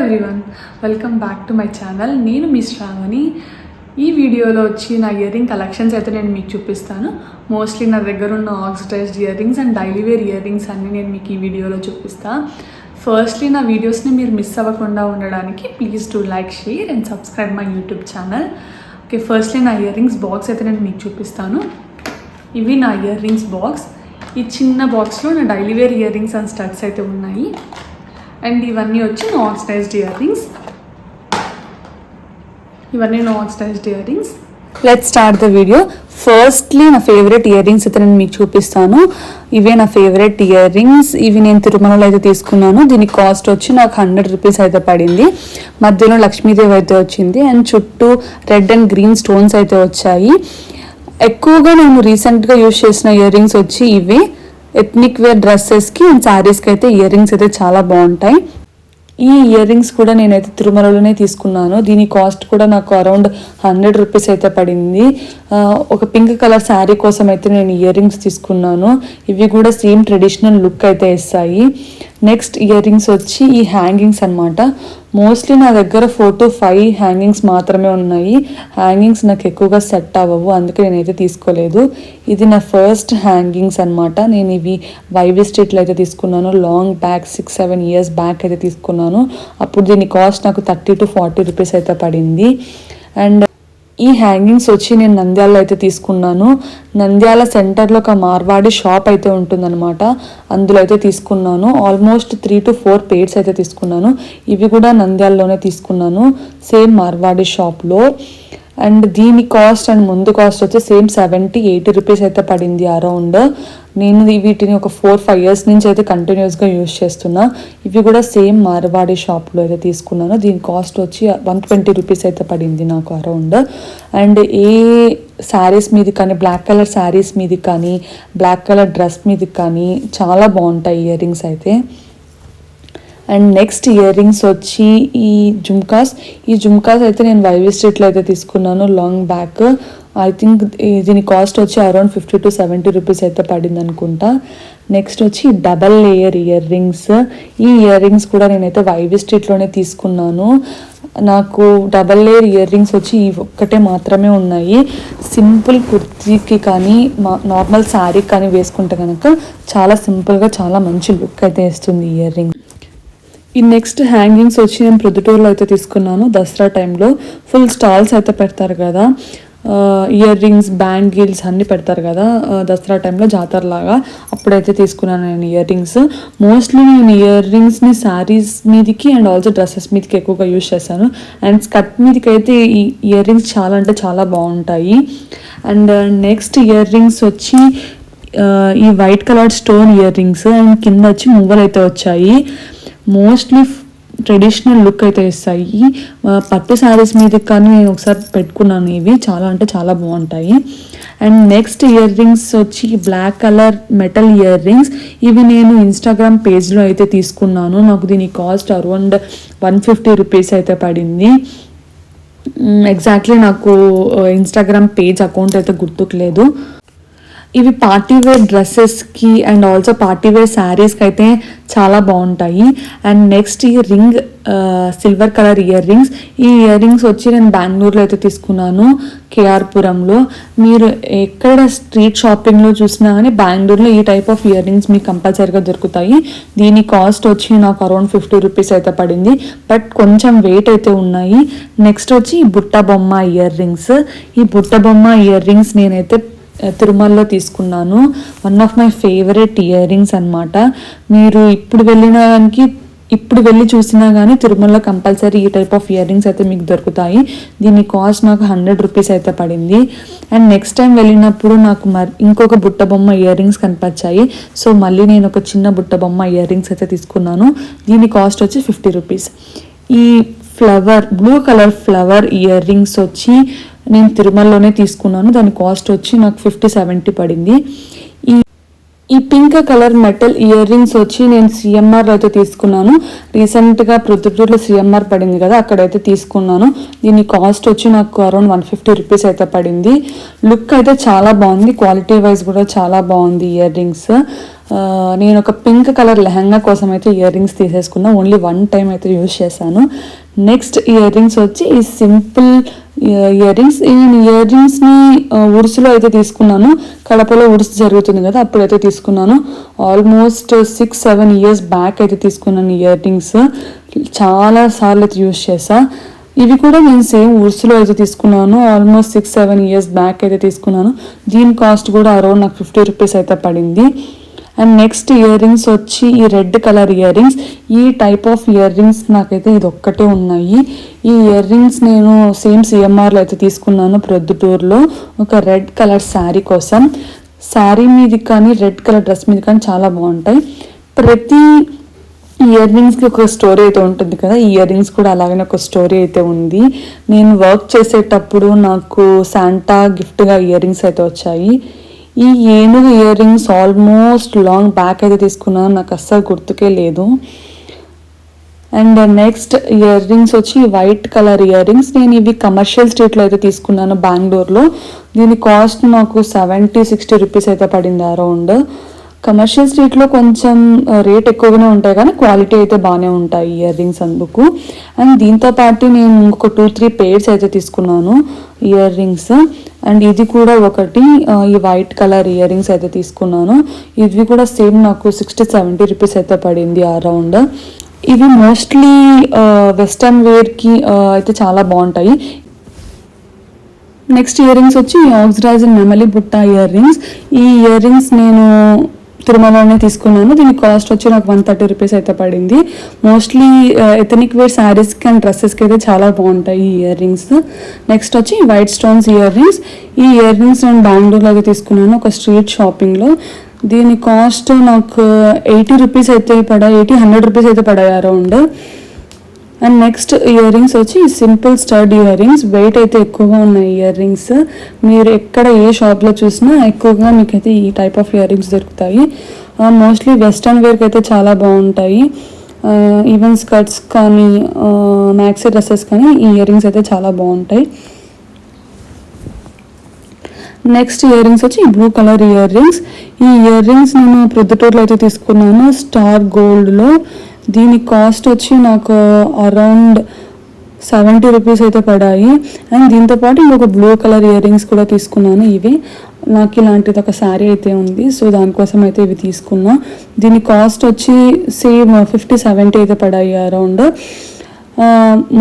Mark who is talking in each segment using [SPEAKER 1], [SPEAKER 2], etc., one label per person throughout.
[SPEAKER 1] Everyone, welcome back to my channel. నేను మీ శ్రావణి. ఈ వీడియోలో వచ్చి నా ఇయర్ రింగ్ కలెక్షన్స్ అయితే నేను మీకు చూపిస్తాను. మోస్ట్లీ నా దగ్గర ఉన్న oxidised ear rings and daily wear ear rings అన్నీ నేను మీకు ఈ వీడియోలో చూపిస్తాను. ఫస్ట్లీ నా వీడియోస్ని మీరు మిస్ అవ్వకుండా ఉండడానికి please to like, share and subscribe my YouTube channel. Okay, firstly నా ఇయర్ రింగ్స్ బాక్స్ అయితే నేను మీకు చూపిస్తాను. ఇవి నా ఇయర్ రింగ్స్ బాక్స్. ఈ చిన్న బాక్స్లో నా daily wear ear rings and studs అయితే ఉన్నాయి. అండ్ ఇవన్నీ వచ్చి నో ఆక్సిడైజ్డ్ ఇయర్ రింగ్స్. ఇవన్నీ no oxidised ear rings. Let's start the video. Firstly నా ఫేవరెట్ ఇయర్ రింగ్స్ అయితే నేను మీకు చూపిస్తాను. ఇవే నా ఫేవరెట్ ఇయర్ రింగ్స్. ఇవి నేను తిరుమలలో అయితే తీసుకున్నాను. దీని కాస్ట్ వచ్చి నాకు 100 రూపీస్ అయితే పడింది. మధ్యలో లక్ష్మీదేవి అయితే వచ్చింది అండ్ చుట్టూ రెడ్ అండ్ గ్రీన్ స్టోన్స్ అయితే వచ్చాయి. ఎక్కువగా నేను రీసెంట్గా యూజ్ చేసిన ఇయర్ రింగ్స్ వచ్చి ఇవే. ఎథ్నిక్ వేర్ డ్రెస్సెస్కి అండ్ శారీస్కి అయితే ఇయర్ రింగ్స్ అయితే చాలా బాగుంటాయి. ఈ ఇయర్ రింగ్స్ కూడా నేనైతే తిరుమలలోనే తీసుకున్నాను. దీని కాస్ట్ కూడా నాకు అరౌండ్ 100 రూపీస్ అయితే పడింది. ఒక పింక్ కలర్ శారీ కోసం అయితే నేను ఇయర్ రింగ్స్ తీసుకున్నాను. ఇవి కూడా సేమ్ ట్రెడిషనల్ లుక్ అయితే ఇస్తాయి. నెక్స్ట్ ఇయర్ రింగ్స్ వచ్చి ఈ హ్యాంగింగ్స్ అనమాట. మోస్ట్లీ నా దగ్గర 4 to 5 హ్యాంగింగ్స్ మాత్రమే ఉన్నాయి. హ్యాంగింగ్స్ నాకు ఎక్కువగా సెట్ అవ్వవు, అందుకే నేనైతే తీసుకోలేదు. ఇది నా ఫస్ట్ హ్యాంగింగ్స్ అనమాట. నేను ఇవి వైవి స్ట్రీట్లో అయితే తీసుకున్నాను. లాంగ్ బ్యాక్ 6-7 ఇయర్స్ బ్యాక్ అయితే తీసుకున్నాను. అప్పుడు దీని కాస్ట్ నాకు 30 to 40 రూపీస్ అయితే పడింది. అండ్ ఈ హ్యాంగింగ్స్ వచ్చి నేను నంద్యాలలో అయితే తీసుకున్నాను. నంద్యాల సెంటర్లో ఒక మార్వాడి షాప్ అయితే ఉంటుందన్నమాట. అందులో అయితే తీసుకున్నాను. ఆల్మోస్ట్ 3 to 4 పేర్స్ అయితే తీసుకున్నాను. ఇవి కూడా నంద్యాలలోనే తీసుకున్నాను, సేమ్ మార్వాడి షాప్లో. అండ్ దీని కాస్ట్ అండ్ ముందు కాస్ట్ వచ్చి సేమ్ 70-80 రూపీస్ అయితే పడింది అరౌండ్. నేను వీటిని ఒక 4-5 ఇయర్స్ నుంచి అయితే కంటిన్యూస్గా యూజ్ చేస్తున్నా. ఇవి కూడా సేమ్ మార్వాడి షాప్లో అయితే తీసుకున్నాను. దీని కాస్ట్ వచ్చి 120 రూపీస్ అయితే పడింది నాకు అరౌండ్. అండ్ ఏ శారీస్ మీద కానీ, బ్లాక్ కలర్ శారీస్ మీద కానీ, బ్లాక్ కలర్ డ్రెస్ మీద కానీ చాలా బాగుంటాయి ఇయర్ రింగ్స్ అయితే. అండ్ నెక్స్ట్ ఇయర్ రింగ్స్ వచ్చి ఈ జుమ్కాస్. ఈ జుమ్కాస్ అయితే నేను వైవి స్ట్రీట్లో అయితే తీసుకున్నాను లాంగ్ బ్యాక్. ఐ థింక్ దీని కాస్ట్ వచ్చి అరౌండ్ 50 to 70 రూపీస్ అయితే పడింది అనుకుంటా. నెక్స్ట్ వచ్చి డబల్ లేయర్ ఇయర్ రింగ్స్. ఈ ఇయర్ రింగ్స్ కూడా నేనైతే వైవి స్ట్రీట్లోనే తీసుకున్నాను. నాకు డబల్ లేయర్ ఇయర్ రింగ్స్ వచ్చి ఇవి ఒక్కటే మాత్రమే ఉన్నాయి. సింపుల్ కుర్తీకి కానీ, నార్మల్ శారీకి కానీ వేసుకుంటే కనుక చాలా సింపుల్గా చాలా మంచి లుక్ అయితే ఇస్తుంది ఇయర్ రింగ్. ఈ నెక్స్ట్ హ్యాంగింగ్స్ వచ్చి నేను ప్రొద్దుటూరులో అయితే తీసుకున్నాను. దసరా టైంలో ఫుల్ స్టాల్స్ అయితే పెడతారు కదా, ఇయర్ రింగ్స్, బ్యాంగిల్స్ అన్నీ పెడతారు కదా దసరా టైంలో జాతరలాగా. అప్పుడైతే తీసుకున్నాను నేను ఇయర్ రింగ్స్. మోస్ట్లీ నేను ఇయర్ రింగ్స్ని శారీస్ మీదకి అండ్ ఆల్సో డ్రెస్సెస్ మీదకి ఎక్కువగా యూజ్ చేశాను. అండ్ స్కర్ట్ మీదకి అయితే ఈ ఇయర్ రింగ్స్ చాలా అంటే చాలా బాగుంటాయి. అండ్ నెక్స్ట్ ఇయర్ రింగ్స్ వచ్చి ఈ white colour stone year rings and కింద వచ్చి మువ్వలు అయితే వచ్చాయి. మోస్ట్లీ ట్రెడిషనల్ లుక్ అయితే ఇస్తాయి. పట్టు శారీస్ మీద కానీ నేను ఒకసారి పెట్టుకున్నాను. ఇవి చాలా అంటే చాలా బాగుంటాయి. అండ్ నెక్స్ట్ ఇయర్ రింగ్స్ వచ్చి black colour metal ear rings. ఇవి నేను ఇన్స్టాగ్రామ్ పేజ్లో అయితే తీసుకున్నాను. నాకు దీని కాస్ట్ అరౌండ్ 150 రూపీస్ అయితే పడింది. ఎగ్జాక్ట్లీ నాకు ఇన్స్టాగ్రామ్ పేజ్ అకౌంట్ అయితే గుర్తుకులేదు. ఇవి పార్టీవేర్ డ్రెస్సెస్కి అండ్ ఆల్సో పార్టీవేర్ శారీస్కి అయితే చాలా బాగుంటాయి. అండ్ నెక్స్ట్ ఈ ring silver colour ear rings. ఈ ఇయర్ రింగ్స్ వచ్చి నేను బెంగళూరులో అయితే తీసుకున్నాను, కేఆర్పురంలో. మీరు ఎక్కడ స్ట్రీట్ షాపింగ్లో చూసినా కానీ బెంగళూరులో ఈ టైప్ ఆఫ్ ఇయర్ రింగ్స్ మీకు కంపల్సరీగా దొరుకుతాయి. దీని కాస్ట్ వచ్చి నాకు అరౌండ్ 50 రూపీస్ అయితే పడింది, బట్ కొంచెం వెయిట్ అయితే ఉన్నాయి. నెక్స్ట్ వచ్చి ఈ బుట్ట బొమ్మ ఇయర్ రింగ్స్. ఈ బుట్ట బొమ్మ ఇయర్ రింగ్స్ నేనైతే తిరుమలలో తీసుకున్నాను. One of my favourite ear rings అనమాట. మీరు ఇప్పుడు వెళ్ళి చూసినా కానీ తిరుమలలో కంపల్సరీ ఈ టైప్ ఆఫ్ ఇయర్ రింగ్స్ అయితే మీకు దొరుకుతాయి. దీని కాస్ట్ నాకు 100 రూపీస్ అయితే పడింది. అండ్ నెక్స్ట్ టైం వెళ్ళినప్పుడు నాకు ఇంకొక బుట్ట బొమ్మ ఇయర్ రింగ్స్ కనిపించాయి. సో మళ్ళీ నేను ఒక చిన్న బుట్ట బొమ్మ ఇయర్ రింగ్స్ అయితే తీసుకున్నాను. దీని కాస్ట్ వచ్చి 50 రూపీస్. ఈ blue colour flower ear rings వచ్చి నేను తిరుమలలోనే తీసుకున్నాను. దాని కాస్ట్ వచ్చి నాకు 50-70 పడింది. ఈ pink colour metal ear rings వచ్చి నేను సిఎంఆర్లో అయితే తీసుకున్నాను. రీసెంట్గా ప్రొద్దుటూరులో సిఎంఆర్ పడింది కదా, అక్కడైతే తీసుకున్నాను. దీని కాస్ట్ వచ్చి నాకు అరౌండ్ 150 రూపీస్ అయితే పడింది. లుక్ అయితే చాలా బాగుంది, క్వాలిటీ వైజ్ కూడా చాలా బాగుంది ఇయర్ రింగ్స్. నేను ఒక పింక్ కలర్ లెహంగా కోసం అయితే ఇయర్ రింగ్స్ తీసేసుకున్నా. ఓన్లీ 1 టైం అయితే యూజ్ చేశాను. నెక్స్ట్ ఇయర్ రింగ్స్ వచ్చి ఈ సింపుల్ ఇయర్ రింగ్స్. నేను ఇయర్ రింగ్స్ని ఉరుసులో అయితే తీసుకున్నాను. కడపలో ఉరుసు జరుగుతుంది కదా, అప్పుడైతే తీసుకున్నాను. ఆల్మోస్ట్ 6-7 ఇయర్స్ బ్యాక్ అయితే తీసుకున్నాను ఇయర్ రింగ్స్. చాలా సార్లు అయితే యూజ్ చేసా. ఇవి కూడా నేను సేమ్ ఉర్సులో అయితే తీసుకున్నాను. ఆల్మోస్ట్ 6-7 ఇయర్స్ బ్యాక్ అయితే తీసుకున్నాను. దీని కాస్ట్ కూడా అరౌండ్ నాకు 50 రూపీస్ అయితే పడింది. అండ్ నెక్స్ట్ ఇయర్ రింగ్స్ వచ్చి ఈ రెడ్ కలర్ ఇయర్ రింగ్స్. ఈ టైప్ ఆఫ్ ఇయర్ రింగ్స్ నాకైతే ఇది ఒక్కటే ఉన్నాయి. ఈ ఇయర్ రింగ్స్ నేను సేమ్ సిఎంఆర్లో అయితే తీసుకున్నాను ప్రొద్దుటూరులో, ఒక రెడ్ కలర్ శారీ కోసం. శారీ మీద కానీ రెడ్ కలర్ డ్రెస్ మీద కానీ చాలా బాగుంటాయి. ప్రతి ఇయర్ రింగ్స్కి ఒక స్టోరీ అయితే ఉంటుంది కదా, ఈ ఇయర్ రింగ్స్ కూడా అలాగనే ఒక స్టోరీ అయితే ఉంది. నేను వర్క్ చేసేటప్పుడు నాకు శాంటా గిఫ్ట్గా ఇయర్ రింగ్స్ అయితే వచ్చాయి. ఈ ఏనుగు year rings almost long back అయితే తీసుకున్నాను, నాకు అస్సలు గుర్తుకే లేదు. అండ్ నెక్స్ట్ ఇయర్ రింగ్స్ వచ్చి వైట్ కలర్ ఇయర్ రింగ్స్. నేను ఇవి కమర్షియల్ స్ట్రీట్లో అయితే తీసుకున్నాను బెంగళూరులో. దీని కాస్ట్ నాకు 70-60 రూపీస్ అయితే పడింది అరౌండ్. కమర్షియల్ స్ట్రీట్లో కొంచెం రేట్ ఎక్కువగానే ఉంటాయి కానీ క్వాలిటీ అయితే బాగానే ఉంటాయి ఇయర్ రింగ్స్ అందుకు. అండ్ దీంతో పాటు నేను ఇంకొక 2-3 పేర్స్ అయితే తీసుకున్నాను ఇయర్ రింగ్స్. అండ్ ఇది కూడా ఒకటి ఈ వైట్ కలర్ ఇయర్ రింగ్స్ అయితే తీసుకున్నాను. ఇవి కూడా సేమ్ నాకు 60-70 రూపీస్ అయితే పడింది అరౌండ్. ఇవి మోస్ట్లీ వెస్టర్న్ వేర్కి అయితే చాలా బాగుంటాయి. నెక్స్ట్ ఇయర్ రింగ్స్ వచ్చి ఆక్స్రాజ్ నెమలి బుట్ట ఇయర్ రింగ్స్. ఈ ఇయర్ రింగ్స్ నేను తిరుమలలోనే తీసుకున్నాను. దీని కాస్ట్ వచ్చి నాకు 130 రూపీస్ అయితే పడింది. మోస్ట్లీ ఎథనిక్ వేర్ శారీస్కి అండ్ డ్రెస్సెస్కి అయితే చాలా బాగుంటాయి ఈ ఇయర్ రింగ్స్. నెక్స్ట్ వచ్చి వైట్ స్టోన్స్ ఇయర్ రింగ్స్. ఈ ఇయర్ రింగ్స్ నేను బెంగళూరులో అయితే తీసుకున్నాను ఒక స్ట్రీట్ షాపింగ్లో. దీని కాస్ట్ నాకు 80 రూపీస్ అయితే పడాయి, 80-100 రూపీస్ అయితే పడాయి around. And next ear rings వచ్చి simple stud earrings. Weight అయితే ఎక్కువగా ఉన్నాయి ఇయర్ రింగ్స్. మీరు ఎక్కడ ఏ షాప్లో చూసినా ఎక్కువగా మీకైతే ఈ టైప్ ఆఫ్ ఇయర్ రింగ్స్ దొరుకుతాయి. మోస్ట్లీ వెస్ట్రన్ వేర్కి అయితే చాలా బాగుంటాయి. ఈవెన్ స్కర్ట్స్ కానీ మ్యాక్సీ డ్రెస్సెస్ కానీ ఈ ఇయర్ రింగ్స్ అయితే చాలా బాగుంటాయి. నెక్స్ట్ ఇయర్ రింగ్స్ వచ్చి బ్లూ కలర్ ఇయర్ రింగ్స్. ఈ ఇయర్ రింగ్స్ నేను ప్రొద్దుటూరులో అయితే తీసుకున్నాను స్టార్ గోల్డ్లో. దీని కాస్ట్ వచ్చి నాకు అరౌండ్ 70 రూపీస్ అయితే పడాయి. అండ్ దీంతోపాటు ఇంకొక బ్లూ కలర్ ఇయర్ రింగ్స్ కూడా తీసుకున్నాను. ఇవి నాకు ఇలాంటిది ఒక శారీ అయితే ఉంది, సో దానికోసం అయితే ఇవి తీసుకున్నా. దీని కాస్ట్ వచ్చి సేమ్ 50-70 అయితే పడాయి అరౌండ్.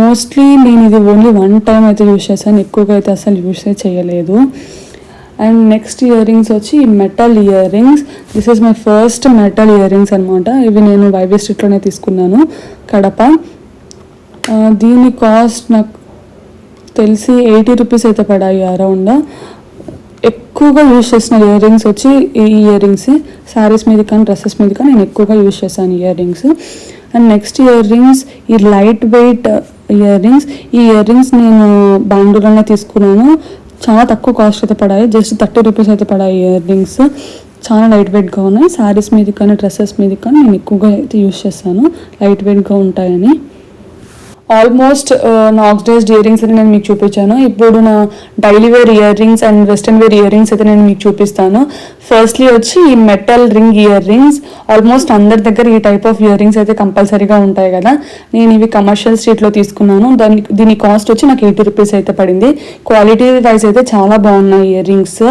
[SPEAKER 1] మోస్ట్లీ నేను ఇది ఓన్లీ 1 టైం అయితే యూజ్ చేశాను, ఎక్కువగా అయితే అసలు యూజ్ చేయలేదు. అండ్ నెక్స్ట్ ఇయర్ రింగ్స్ వచ్చి metal ear rings. This is my first metal ear rings అనమాట. ఇవి నేను వైవీ స్ట్రీట్లోనే తీసుకున్నాను కడప. దీని కాస్ట్ నాకు తెలిసి 80 రూపీస్ అయితే పడాయి అరౌండ్. ఎక్కువగా యూజ్ చేసిన ఇయర్ రింగ్స్ వచ్చి ఈ ఇయర్ రింగ్స్. శారీస్ మీద కానీ డ్రెస్సెస్ మీద కానీ నేను ఎక్కువగా యూజ్ చేశాను year rings. And next ear rings ఈ లైట్ వెయిట్ ఇయర్ రింగ్స్. ఈ ఇయర్ రింగ్స్ నేను బెంగళూరులోనే తీసుకున్నాను. చాలా తక్కువ కాస్ట్ అయితే పడాయి, జస్ట్ 30 రూపీస్ అయితే పడాయి ఇయర్ రింగ్స్. చాలా లైట్ వెయిట్గా ఉన్నాయి. శారీస్ మీద కానీ డ్రెస్సెస్ మీద కానీ నేను ఎక్కువగా అయితే యూజ్ చేస్తాను, లైట్ వెయిట్గా ఉంటాయని. ఆల్మోస్ట్ నా ఆక్సిడైజ్డ్ ఇయర్ రింగ్స్ అయితే నేను మీకు చూపించాను. ఇప్పుడు నా daily wear ear rings and western wear ear rings అయితే నేను మీకు చూపిస్తాను. ఫస్ట్లీ వచ్చి ఈ metal ring ear rings. Almost అందరి దగ్గర ఈ టైప్ ఆఫ్ ఇయర్ రింగ్స్ అయితే కంపల్సరీగా ఉంటాయి కదా. నేను ఇవి కమర్షియల్ స్ట్రీట్లో తీసుకున్నాను. దీని కాస్ట్ వచ్చి నాకు 80 రూపీస్ అయితే పడింది. క్వాలిటీ వైజ్ అయితే చాలా బాగున్నాయి ఇయర్ రింగ్స్.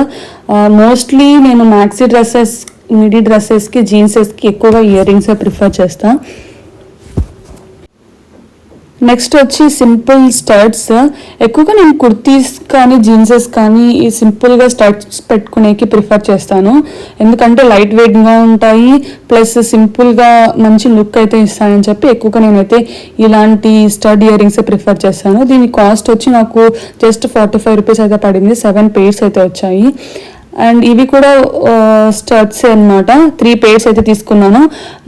[SPEAKER 1] మోస్ట్లీ నేను మ్యాక్సీ డ్రెస్సెస్, మిడీ డ్రెస్సెస్కి, జీన్సెస్కి ఎక్కువగా ఇయర్ రింగ్స్ ప్రిఫర్ చేస్తాను. నెక్స్ట్ వచ్చి సింపుల్ స్టడ్స్. ఎక్కువగా నేను కుర్తీస్ కానీ జీన్సెస్ కానీ ఈ సింపుల్గా స్టడ్స్ పెట్టుకునేకి ప్రిఫర్ చేస్తాను, ఎందుకంటే లైట్ వెయిట్గా ఉంటాయి ప్లస్ సింపుల్గా మంచి లుక్ అయితే ఇస్తాయని చెప్పి ఎక్కువగా నేనైతే ఇలాంటి స్టడ్ ఇయర్ రింగ్స్ ప్రిఫర్ చేస్తాను. దీని కాస్ట్ వచ్చి నాకు జస్ట్ 45 రూపీస్ అయితే పడింది. 7 పేర్స్ అయితే వచ్చాయి. అండ్ ఇవి కూడా స్టడ్స్ అనమాట. 3 పేర్స్ అయితే తీసుకున్నాను.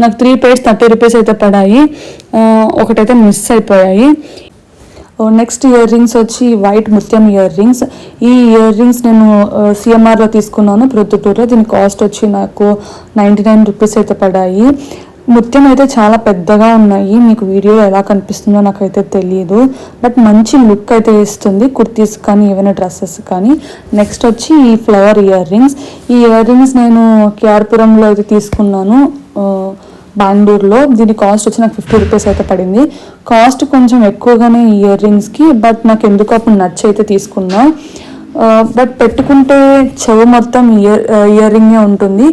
[SPEAKER 1] నాకు 3 పేర్స్ 30 రూపీస్ అయితే పడాయి. ఒకటైతే మిస్ అయిపోయాయి. నెక్స్ట్ ఇయర్ రింగ్స్ వచ్చి వైట్ ముత్యం ఇయర్ రింగ్స్. ఈ ఇయర్ రింగ్స్ నేను సిఎంఆర్లో తీసుకున్నాను ప్రొద్దుటూరులో. దీని కాస్ట్ వచ్చి నాకు 99 రూపీస్ అయితే పడాయి. ముత్యం అయితే చాలా పెద్దగా ఉన్నాయి, మీకు వీడియోలో ఎలా కనిపిస్తుందో నాకైతే తెలియదు, బట్ మంచి లుక్ అయితే ఇస్తుంది కుర్తీస్ కానీ ఏమైనా డ్రెస్సెస్ కానీ. నెక్స్ట్ వచ్చి ఈ ఫ్లవర్ ఇయర్ రింగ్స్. ఈ ఇయర్ రింగ్స్ నేను కేఆర్పురంలో అయితే తీసుకున్నాను, బెంగళూరులో. దీని కాస్ట్ వచ్చి నాకు 50 రూపీస్ అయితే పడింది. కాస్ట్ కొంచెం ఎక్కువగానే ఇయర్ రింగ్స్కి, బట్ నాకు ఎందుకు అప్పుడు నచ్చి అయితే తీసుకున్నా. బట్ పెట్టుకుంటే చెవు మొత్తం ఇయర్ రింగే ఉంటుంది.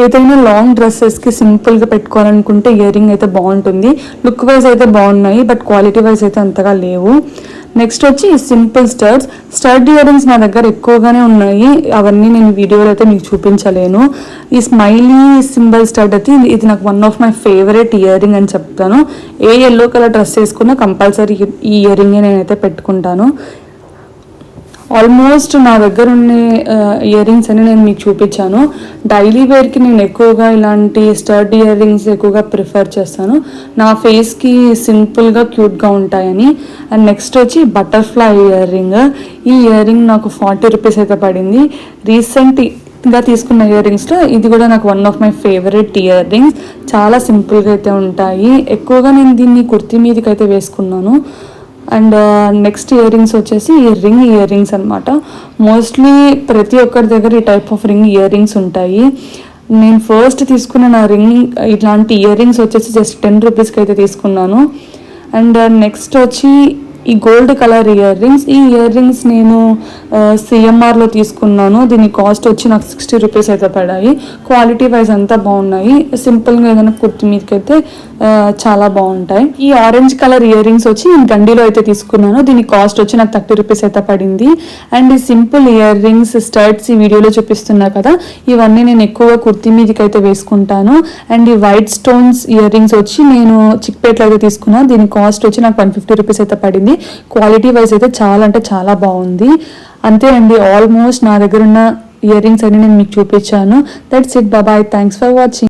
[SPEAKER 1] ఏదైనా లాంగ్ డ్రెస్సెస్కి సింపుల్గా పెట్టుకోవాలనుకుంటే ఇయర్ రింగ్ అయితే బాగుంటుంది. లుక్ వైజ్ అయితే బాగున్నాయి, బట్ క్వాలిటీ వైజ్ అయితే అంతగా లేవు. నెక్స్ట్ వచ్చి సింపుల్ స్టడ్ ఇయర్ రింగ్స్ నా దగ్గర ఎక్కువగానే ఉన్నాయి, అవన్నీ నేను వీడియోలో అయితే మీకు చూపించలేను. ఈ స్మైలీ సింబల్ స్టడ్ అయితే ఇది నాకు one of my favourite ear ring అని చెప్తాను. ఏ ఎల్లో కలర్ డ్రెస్ వేసుకున్నా కంపల్సరీ ఈ ఇయర్ రింగే నేనైతే పెట్టుకుంటాను. ఆల్మోస్ట్ నా దగ్గర ఉన్న ఇయర్ రింగ్స్ అని నేను మీకు చూపించాను. డైలీ వేర్కి నేను ఎక్కువగా ఇలాంటి స్టడ్ ఇయర్ రింగ్స్ ఎక్కువగా ప్రిఫర్ చేస్తాను, నా ఫేస్కి సింపుల్గా క్యూట్గా ఉంటాయని. అండ్ నెక్స్ట్ వచ్చి బటర్ఫ్లై ఇయర్ రింగ్. ఈ ఇయర్ రింగ్ నాకు 40 రూపీస్ అయితే పడింది. రీసెంట్గా తీసుకున్న ఇయర్ రింగ్స్లో ఇది కూడా నాకు one of my favourite ear rings. చాలా సింపుల్గా అయితే ఉంటాయి. ఎక్కువగా నేను దీన్ని కుర్తీ మీదకి అయితే వేసుకున్నాను. అండ్ నెక్స్ట్ ఇయర్ రింగ్స్ వచ్చేసి రింగ్ ఇయర్ రింగ్స్ అనమాట. మోస్ట్లీ ప్రతి ఒక్కరి దగ్గర ఈ type of ring ear rings ఉంటాయి. నేను ఫస్ట్ తీసుకున్న నా రింగ్ ఇట్లాంటి ఇయర్ రింగ్స్ వచ్చేసి జస్ట్ 10 రూపీస్కి అయితే తీసుకున్నాను. అండ్ నెక్స్ట్ వచ్చి ఈ గోల్డ్ కలర్ ఇయర్ రింగ్స్. ఈ ఇయర్ రింగ్స్ నేను సిఎంఆర్లో తీసుకున్నాను. దీని కాస్ట్ వచ్చి నాకు 60 రూపీస్ అయితే పడాయి. క్వాలిటీ వైజ్ అంతా బాగున్నాయి, సింపుల్గా ఏదైనా కుర్తి మీదకి అయితే చాలా బాగుంటాయి. ఈ ఆరెంజ్ కలర్ ఇయర్ రింగ్స్ వచ్చి నేను గండిలో అయితే తీసుకున్నాను. దీని కాస్ట్ వచ్చి నాకు 30 రూపీస్ అయితే పడింది. అండ్ ఈ సింపుల్ ఇయర్ రింగ్స్ స్టడ్స్ ఈ వీడియోలో చూపిస్తున్నా కదా, ఇవన్నీ నేను ఎక్కువగా కుర్తి మీదకి అయితే వేసుకుంటాను. అండ్ ఈ వైట్ స్టోన్స్ ఇయర్ రింగ్స్ వచ్చి నేను చిక్పేట్లో అయితే తీసుకున్నాను. దీని కాస్ట్ వచ్చి నాకు 150 రూపీస్ అయితే పడింది. క్వాలిటీ వైజ్ అయితే చాలా అంటే చాలా బాగుంది. అంతేనండి, ఆల్మోస్ట్ నా దగ్గర ఉన్న ఇయర్ రింగ్స్ అన్ని నేను మీకు చూపించాను. That's it, bye, thanks for watching.